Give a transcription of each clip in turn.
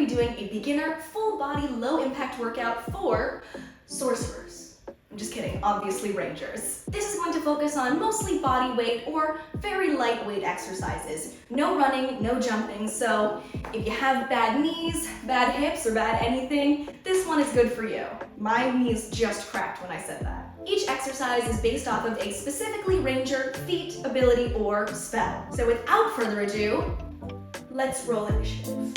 be doing a beginner, full body, low impact workout for sorcerers. I'm just kidding, obviously rangers. This is going to focus on mostly body weight or very lightweight exercises. No running, no jumping, so if you have bad knees, bad hips, or bad anything, this one is good for you. My knees just cracked when I said that. Each exercise is based off of a specifically ranger feat, ability, or spell. So without further ado, let's roll initiative.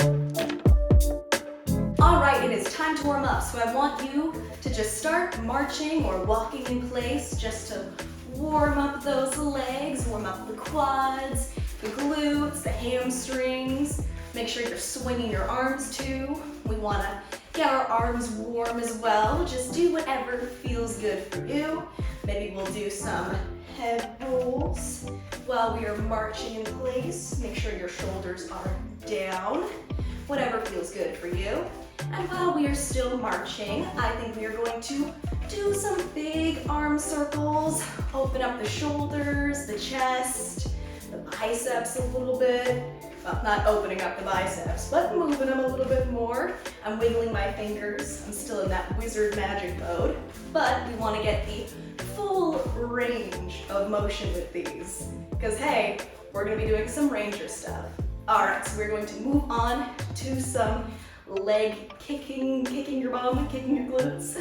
Alright, it is time to warm up, so I want you to just start marching or walking in place just to warm up those legs, warm up the quads, the glutes, the hamstrings. Make sure you're swinging your arms too. We want to get our arms warm as well. Just do whatever feels good for you. Maybe we'll do some head rolls while we are marching in place. Make sure your shoulders are down. Whatever feels good for you. And while we are still marching, I think we are going to do some big arm circles. Open up the shoulders, the chest, the biceps a little bit. Well, not opening up the biceps, but moving them a little bit more. I'm wiggling my fingers. I'm still in that wizard magic mode. But we want to get the full range of motion with these. Because hey, we're going to be doing some ranger stuff. Alright, so we're going to move on to some leg kicking your bum, kicking your glutes.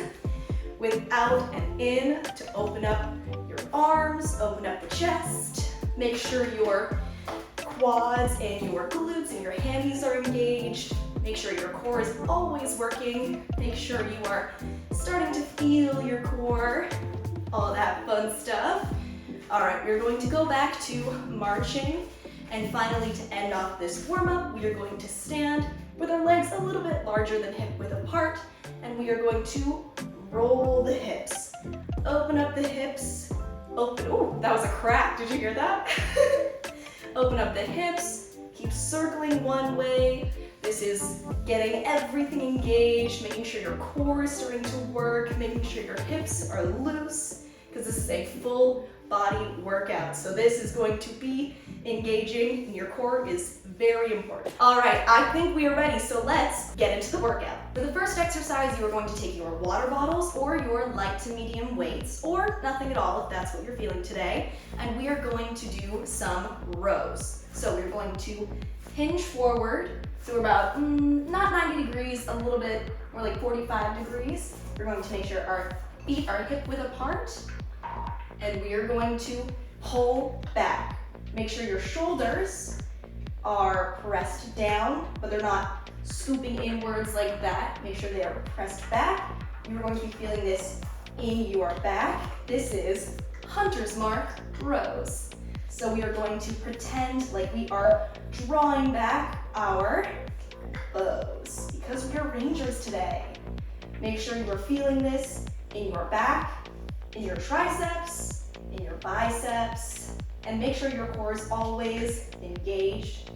With out and in to open up your arms, open up the chest. Make sure your quads and your glutes and your hammies are engaged. Make sure your core is always working. Make sure you are starting to feel your core. All that fun stuff. Alright, we're going to go back to marching. And finally, to end off this warm-up, we are going to stand with our legs a little bit larger than hip width apart, and we are going to roll the hips. Open up the hips, oh, that was a crack, did you hear that? Open up the hips, keep circling one way. This is getting everything engaged, making sure your core is starting to work, making sure your hips are loose, because this is a full body workout. So this is going to be engaging, and your core is very important. All right, I think we are ready, so let's get into the workout. For the first exercise, you are going to take your water bottles or your light to medium weights, or nothing at all if that's what you're feeling today, and we are going to do some rows. So we're going to hinge forward to about, not 90 degrees, a little bit more like 45 degrees. We're going to make sure our feet are hip width apart, and we are going to pull back. Make sure your shoulders are pressed down, but they're not scooping inwards like that. Make sure they are pressed back. You're going to be feeling this in your back. This is hunter's mark rows. So we are going to pretend like we are drawing back our bows because we are rangers today. Make sure you are feeling this in your back, in your triceps, in your biceps, and make sure your core is always engaged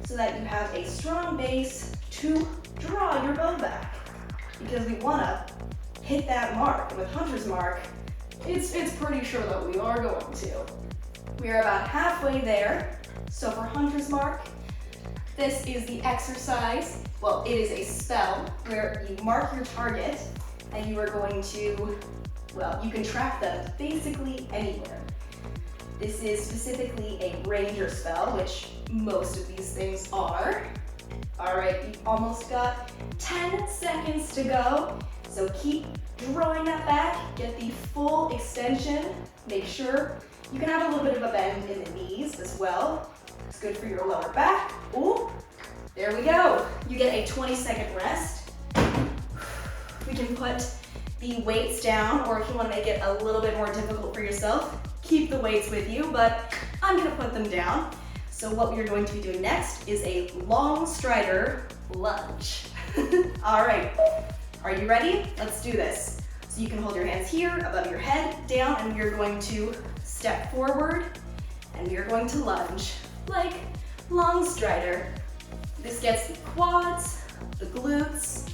so that you have a strong base to draw your bow back. Because we want to hit that mark. And with hunter's mark, it's pretty sure that we are going to. We are about halfway there. So for hunter's mark, this is the exercise. Well, it is a spell where you mark your target and you are going to, well, you can track them basically anywhere. This is specifically a ranger spell, which most of these things are. All right, you've almost got 10 seconds to go. So keep drawing that back, get the full extension. Make sure you can have a little bit of a bend in the knees as well. It's good for your lower back. Ooh, there we go. You get a 20-second rest. We can put the weights down, or if you want to make it a little bit more difficult for yourself, keep the weights with you, but I'm going to put them down. So what we're going to be doing next is a long strider lunge. All right, are you ready? Let's do this. So you can hold your hands here above your head, down, and we're going to step forward, and we are going to lunge like long strider. This gets the quads, the glutes,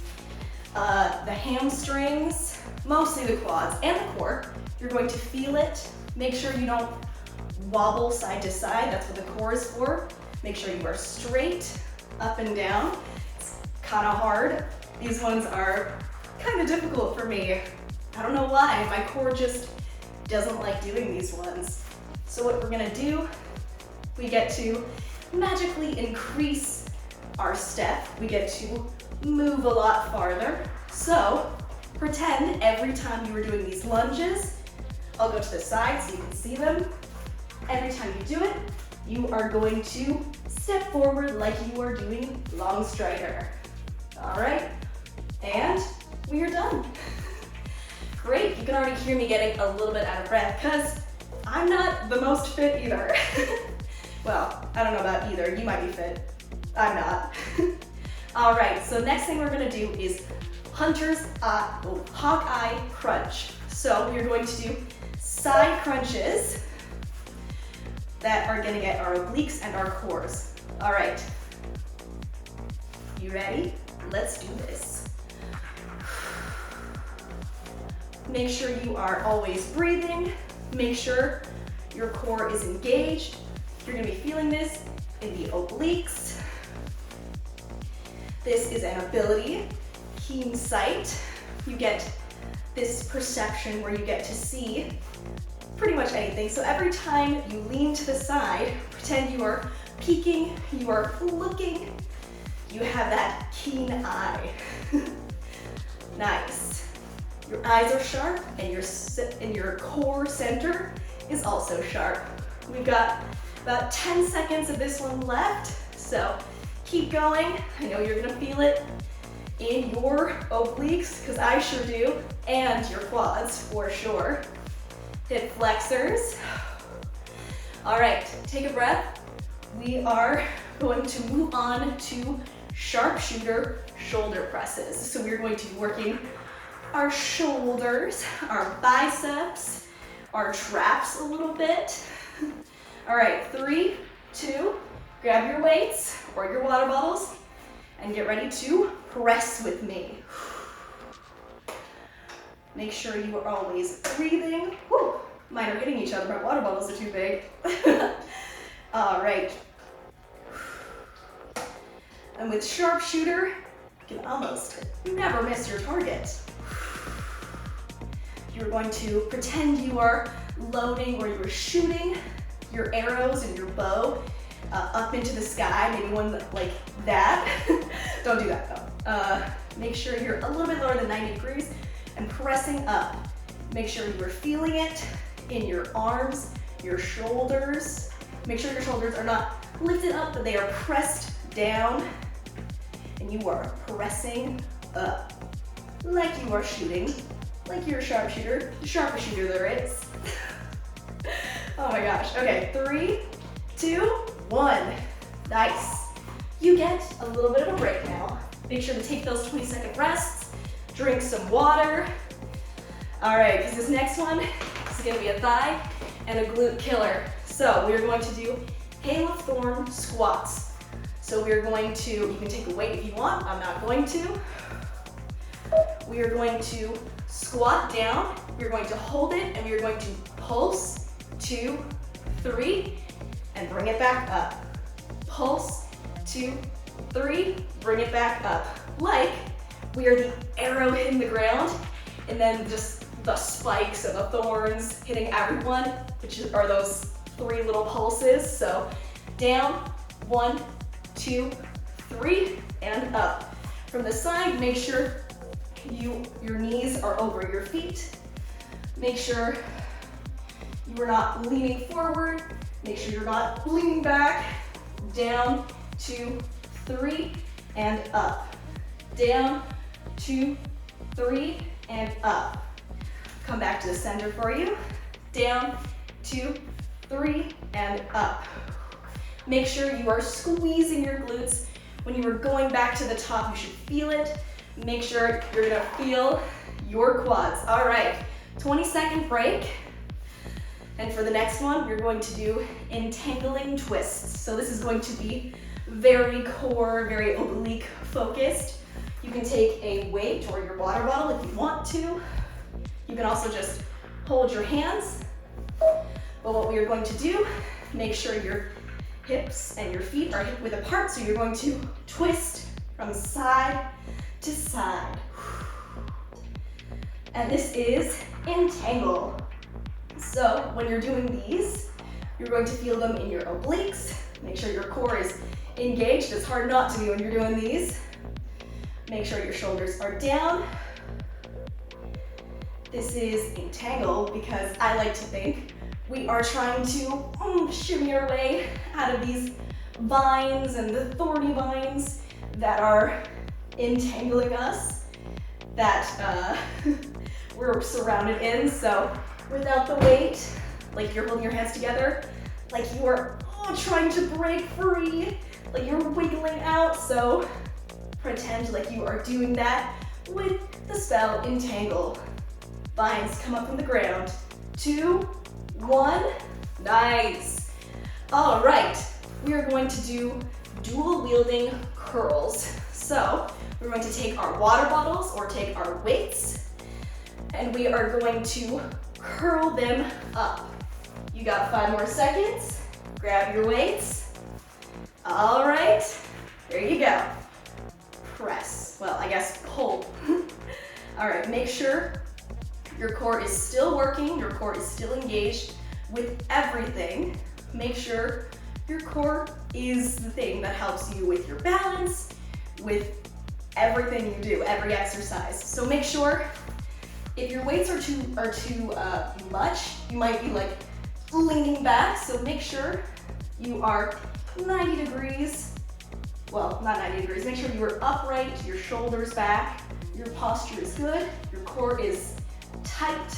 the hamstrings, mostly the quads and the core. You're going to feel it. Make sure you don't wobble side to side. That's what the core is for. Make sure you are straight up and down. It's kind of hard. These ones are kind of difficult for me. I don't know why, my core just doesn't like doing these ones. So what we're gonna do, we get to magically increase our step. We get to move a lot farther. So pretend every time you were doing these lunges, I'll go to the side so you can see them. Every time you do it, you are going to step forward like you are doing long strider. All right, and we are done. Great, you can already hear me getting a little bit out of breath because I'm not the most fit either. Well, I don't know about either, you might be fit. I'm not. All right, so next thing we're gonna do is Hawkeye crunch. So we're going to do side crunches that are gonna get our obliques and our cores. All right, you ready? Let's do this. Make sure you are always breathing. Make sure your core is engaged. You're gonna be feeling this in the obliques. This is an ability, keen sight. You get this perception where you get to see pretty much anything. So every time you lean to the side, pretend you are peeking, you are looking, you have that keen eye. Nice. Your eyes are sharp and your core center is also sharp. We've got about 10 seconds of this one left, so keep going. I know you're gonna feel it in your obliques, because I sure do, and your quads for sure. Hip flexors. All right, take a breath. We are going to move on to sharpshooter shoulder presses. So we're going to be working our shoulders, our biceps, our traps a little bit. All right, 3, 2, grab your weights or your water bottles and get ready to press with me. Make sure you are always breathing. Woo. Mine are hitting each other, my water bottles are too big. All right. And with sharpshooter, you can almost never miss your target. You're going to pretend you are loading or you're shooting your arrows and your bow up into the sky, maybe one like that. Don't do that though. Make sure you're a little bit lower than 90 degrees and pressing up. Make sure you are feeling it in your arms, your shoulders. Make sure your shoulders are not lifted up, but they are pressed down. And you are pressing up like you are shooting, like you're a sharpshooter, the sharpest shooter there is. Oh my gosh. Okay, 3, 2, 1. Nice. You get a little bit of a break now. Make sure to take those 20-second rests, drink some water. All right, because this next one is gonna be a thigh and a glute killer. So we're going to do hail of thorn squats. So we're going to, you can take a weight if you want, I'm not going to. We are going to squat down, we're going to hold it, and we are going to pulse, 2, 3, and bring it back up. Pulse, 2, 3, bring it back up. Like we are the arrow hitting the ground, and then just the spikes and the thorns hitting everyone, which are those 3 little pulses. So down, 1, 2, 3, and up. From the side, make sure your knees are over your feet. Make sure you are not leaning forward. Make sure you're not leaning back. Down, 2, 3, and up. Down, 2, 3, and up. Come back to the center for you. Down, 2, 3, and up. Make sure you are squeezing your glutes. When you are going back to the top, you should feel it. Make sure you're gonna feel your quads. All right, 20-second break. And for the next one, you're going to do entangling twists. So this is going to be very core, very oblique focused. You can take a weight or your water bottle if you want to. You can also just hold your hands. But what we are going to do, make sure your hips and your feet are hip width apart. So you're going to twist from side to side. And this is Entangle. So when you're doing these, you're going to feel them in your obliques. Make sure your core is engaged. It's hard not to be when you're doing these. Make sure your shoulders are down. This is Entangle because I like to think we are trying to shimmy our way out of these vines and the thorny vines that are entangling us, that we're surrounded in. So without the weight, like you're holding your hands together, like you are trying to break free, like you're wiggling out. So pretend like you are doing that with the spell Entangle. Vines come up from the ground. 2, 1, nice. All right, we are going to do dual wielding curls. So we're going to take our water bottles or take our weights, and we are going to curl them up. You got 5 more seconds. Grab your weights. All right, there you go. Press, well, I guess pull. All right, make sure your core is still working, your core is still engaged with everything. Make sure your core is the thing that helps you with your balance, with everything you do, every exercise. So make sure if your weights are too much, you might be like leaning back. So make sure you are 90 degrees. Well, not 90 degrees. Make sure you are upright, your shoulders back, your posture is good, your core is tight,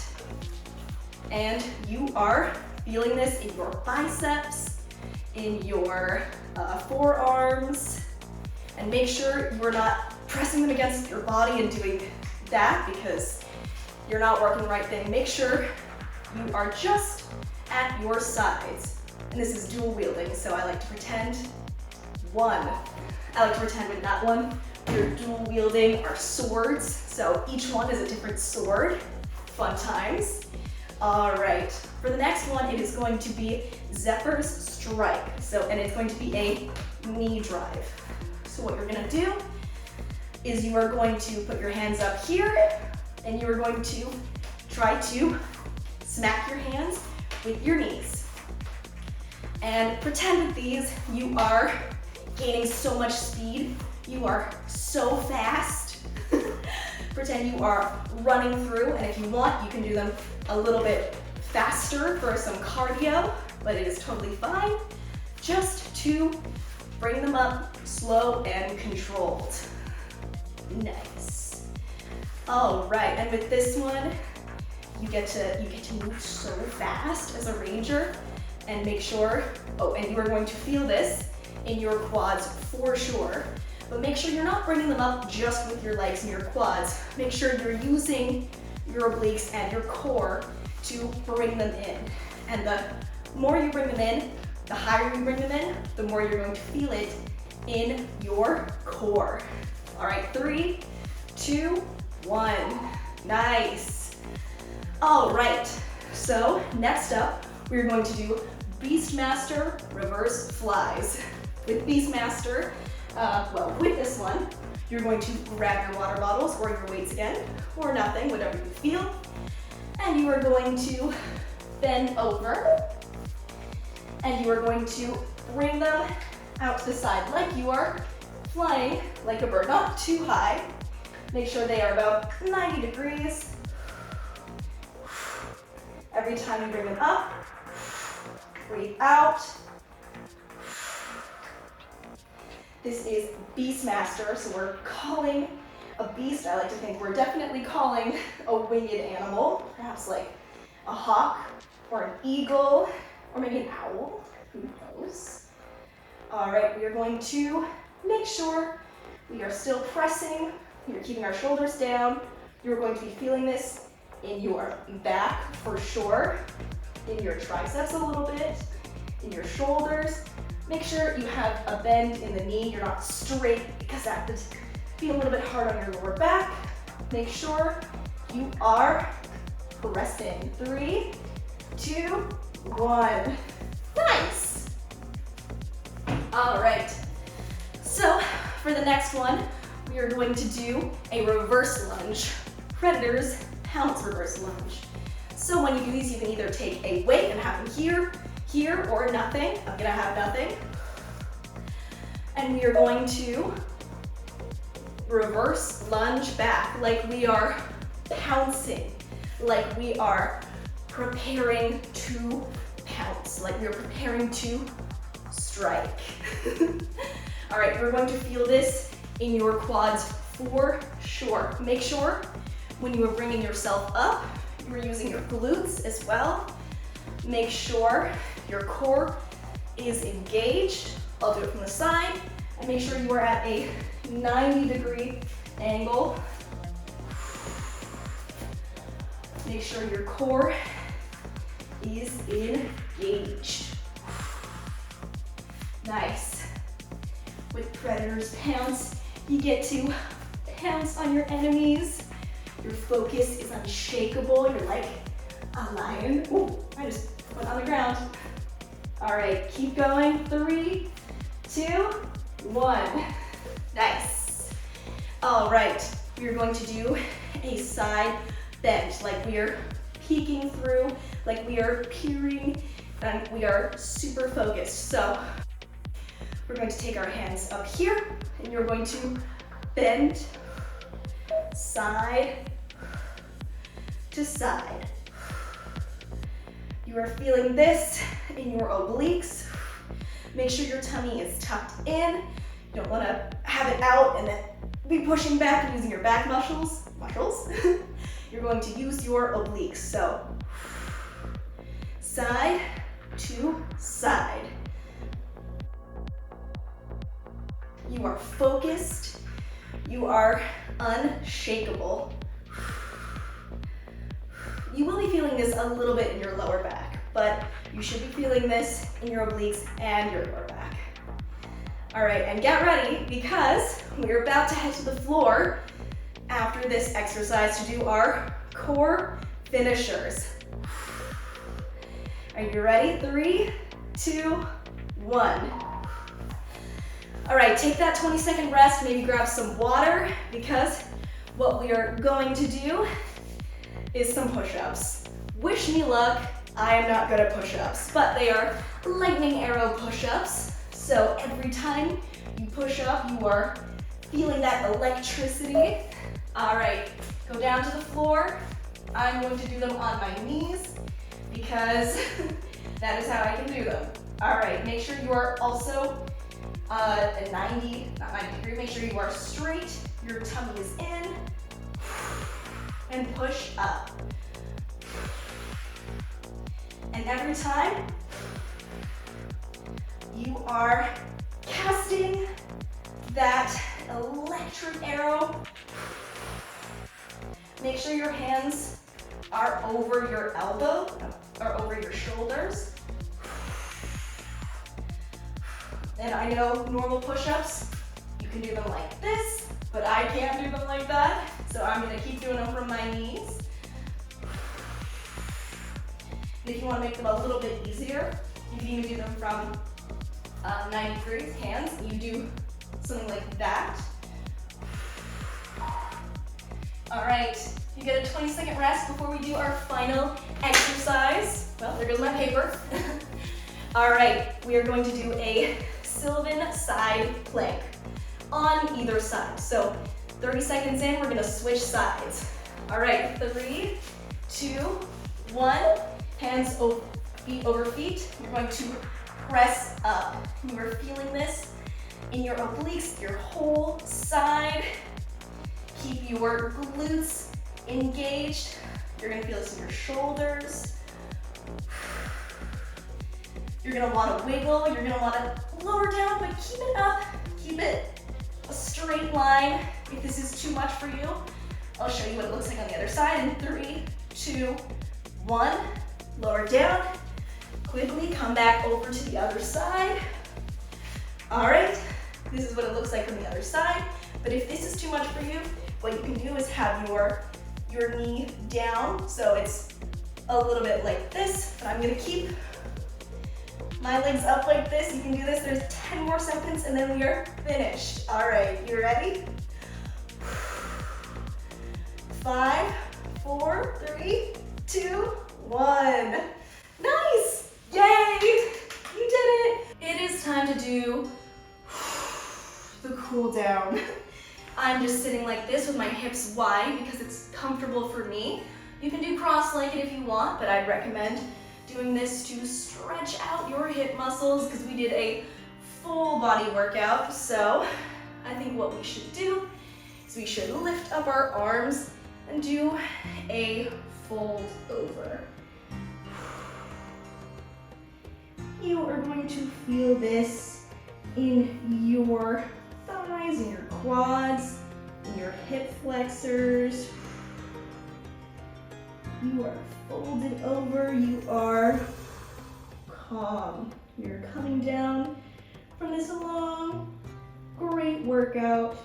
and you are feeling this in your biceps, in your forearms, and make sure you're not pressing them against your body and doing that because you're not working the right thing. Make sure you are just at your sides. And this is dual wielding, so I like to pretend with that one. We're dual wielding our swords, so each one is a different sword. Fun times. All right, for the next one, it is going to be Zephyr's Strike. And it's going to be a knee drive. So what you're gonna do is you are going to put your hands up here, and you are going to try to smack your hands with your knees. And pretend with these, you are gaining so much speed. You are so fast. Pretend you are running through, and if you want, you can do them a little bit faster for some cardio, but it is totally fine just to bring them up slow and controlled. Nice. All right, and with this one, you get to move so fast as a ranger, and make sure, and you are going to feel this in your quads for sure. But make sure you're not bringing them up just with your legs and your quads. Make sure you're using your obliques and your core to bring them in. And the more you bring them in, the higher you bring them in, the more you're going to feel it in your core. All right, 3, 2, 1. Nice. All right, so next up, we're going to do Beastmaster reverse flies. With Beastmaster, with this one, you're going to grab your water bottles or your weights again, or nothing, whatever you feel, and you are going to bend over, and you are going to bring them out to the side like you are flying like a bird, not too high. Make sure they are about 90 degrees. Every time you bring them up, breathe out. This is Beastmaster, so we're calling a beast. I like to think we're definitely calling a winged animal, perhaps like a hawk or an eagle or maybe an owl, who knows. All right, we are going to make sure we are still pressing, we are keeping our shoulders down. You're going to be feeling this in your back for sure, in your triceps a little bit, in your shoulders. Make sure you have a bend in the knee. You're not straight because that would feel a little bit hard on your lower back. Make sure you are pressing. 3, 2, 1. Nice. All right. So for the next one, we are going to do a reverse lunge. Predator's pounce reverse lunge. So when you do these, you can either take a weight and have them here, or nothing. I'm gonna have nothing. And we are going to reverse lunge back like we are pouncing, like we are preparing to pounce, like we are preparing to strike. All right, you're going to feel this in your quads for sure. Make sure when you are bringing yourself up, you're using your glutes as well. Make sure your core is engaged. I'll do it from the side. And make sure you are at a 90-degree angle. Make sure your core is engaged. Nice. With Predator's pounce, you get to pounce on your enemies. Your focus is unshakable. You're like a lion. Ooh, I just went on the ground. All right, keep going. 3, 2, 1. Nice. All right, we're going to do a side bend, like we are peeking through, like we are peering, and we are super focused. So we're going to take our hands up here, and you're going to bend side to side. You are feeling this in your obliques. Make sure your tummy is tucked in. You don't want to have it out and then be pushing back and using your back muscles. You're going to use your obliques. So side to side. You are focused. You are unshakable. You will be feeling this a little bit in your lower back, but you should be feeling this in your obliques and your lower back. All right, and get ready because we're about to head to the floor after this exercise to do our core finishers. Are you ready? 3, 2, 1. All right, take that 20-second rest, maybe grab some water because what we are going to do is some push-ups. Wish me luck, I am not good at push-ups, but they are lightning arrow push-ups. So every time you push up, you are feeling that electricity. All right, go down to the floor. I'm going to do them on my knees because that is how I can do them. All right, make sure you are also at 90, not 90 degree, make sure you are straight, your tummy is in, and push up. And every time, you are casting that electric arrow. Make sure your hands are over your elbow, or over your shoulders. And I know normal push-ups, you can do them like this, but I can't do them like that. So I'm gonna keep doing them from my knees. And if you wanna make them a little bit easier, you can even do them from 90 degrees, hands. You do something like that. All right, you get a 20-second rest before we do our final exercise. Well, there goes my paper. All right, we are going to do a Silven side plank on either side. So 30 seconds in, we're gonna switch sides. All right, 3, 2, 1. Hands feet over feet. You're going to press up. You are feeling this in your obliques, your whole side. Keep your glutes engaged. You're gonna feel this in your shoulders. You're gonna wanna wiggle, you're gonna wanna lower down, but keep it up. Keep it a straight line. If this is too much for you, I'll show you what it looks like on the other side in 3, 2, 1. Lower down. Quickly come back over to the other side. All right, this is what it looks like from the other side. But if this is too much for you, what you can do is have your knee down, so it's a little bit like this, but I'm gonna keep My legs up like this. You can do this. There's 10 more seconds and then we are finished. All right, you ready? 5, 4, 3, 2, 1. Nice! Yay! You did it! It is time to do the cool down. I'm just sitting like this with my hips wide because it's comfortable for me. You can do cross-legged if you want, but I'd recommend doing this to stretch out your hip muscles because we did a full body workout. So I think what we should do is we should lift up our arms and do a fold over. You are going to feel this in your thighs, in your quads, in your hip flexors. You are folded over, you are calm. You're coming down from this long, great workout.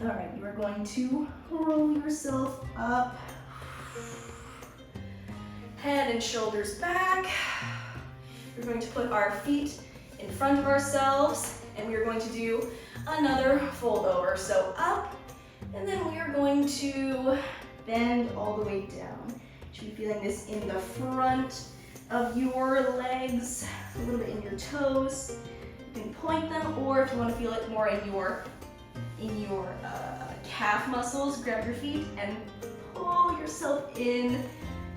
All right, you are going to roll yourself up. Head and shoulders back. We're going to put our feet in front of ourselves and we are going to do another fold over. So up, and then we are going to bend all the way down. You should be feeling this in the front of your legs, a little bit in your toes. You can point them, or if you want to feel it more in your calf muscles, grab your feet and pull yourself in.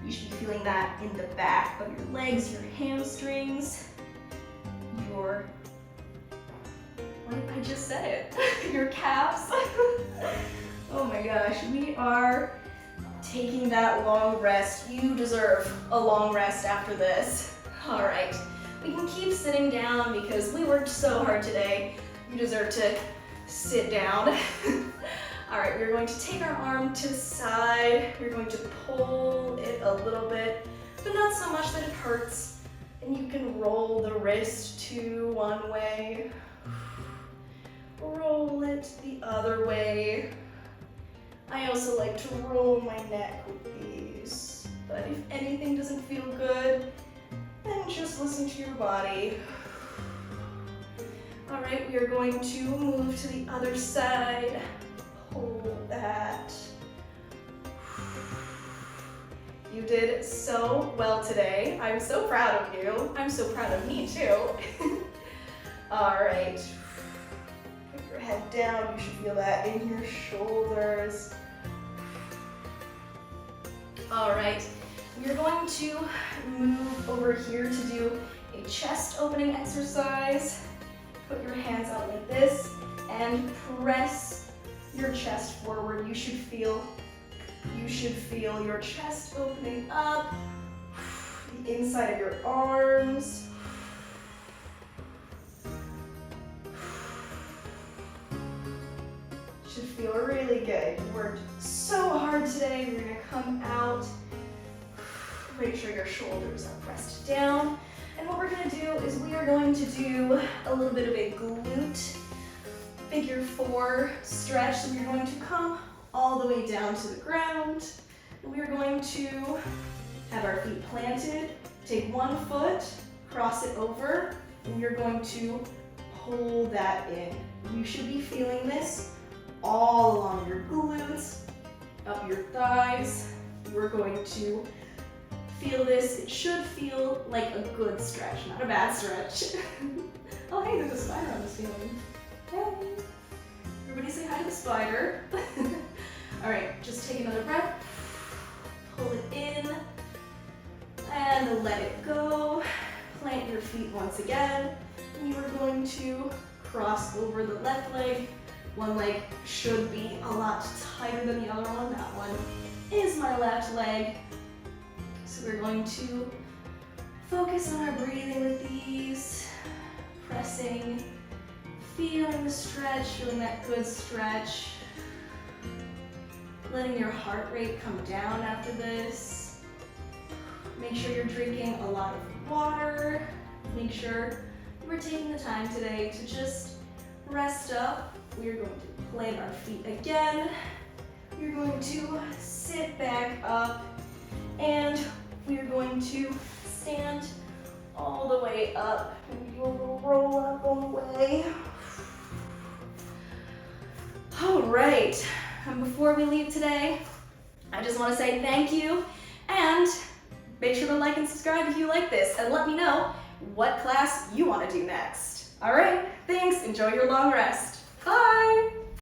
You should be feeling that in the back of your legs, your hamstrings, I just said it, your calves. Oh my gosh, we are taking that long rest. You deserve a long rest after this. All right, we can keep sitting down because we worked so hard today. You deserve to sit down. All right, we're going to take our arm to the side. We're going to pull it a little bit, but not so much that it hurts. And you can roll the wrist to one way, roll it the other way. I also like to roll my neck with these, but if anything doesn't feel good, then just listen to your body. All right, we are going to move to the other side. Hold that. You did so well today. I'm so proud of you. I'm so proud of me too. All right. Put your head down. You should feel that in your shoulders. All right. We're going to move over here to do a chest opening exercise. Put your hands out like this and press your chest forward. You should feel your chest opening up, the inside of your arms. Should feel really good. You worked so hard today. You're gonna come out. Make sure your shoulders are pressed down. And what we're gonna do is we are going to do a little bit of a glute figure 4 stretch. So we're going to come all the way down to the ground. And we are going to have our feet planted. Take one foot, cross it over, and you're going to pull that in. You should be feeling this all along your glutes, up your thighs. You're going to feel this. It should feel like a good stretch, not a bad stretch. Oh, hey, there's a spider on the ceiling. Hey. Everybody say hi to the spider. All right, just take another breath. Pull it in and let it go. Plant your feet once again. And you are going to cross over the left leg. One leg should be a lot tighter than the other one. That one is my left leg. So we're going to focus on our breathing with these, pressing, feeling the stretch, feeling that good stretch. Letting your heart rate come down after this. Make sure you're drinking a lot of water. Make sure we're taking the time today to just rest up. We're going to plant our feet again. We're going to sit back up and we're going to stand all the way up. And you'll roll up all the way. All right, and before we leave today, I just want to say thank you, and make sure to like and subscribe if you like this, and let me know what class you want to do next. All right, thanks, enjoy your long rest. Bye!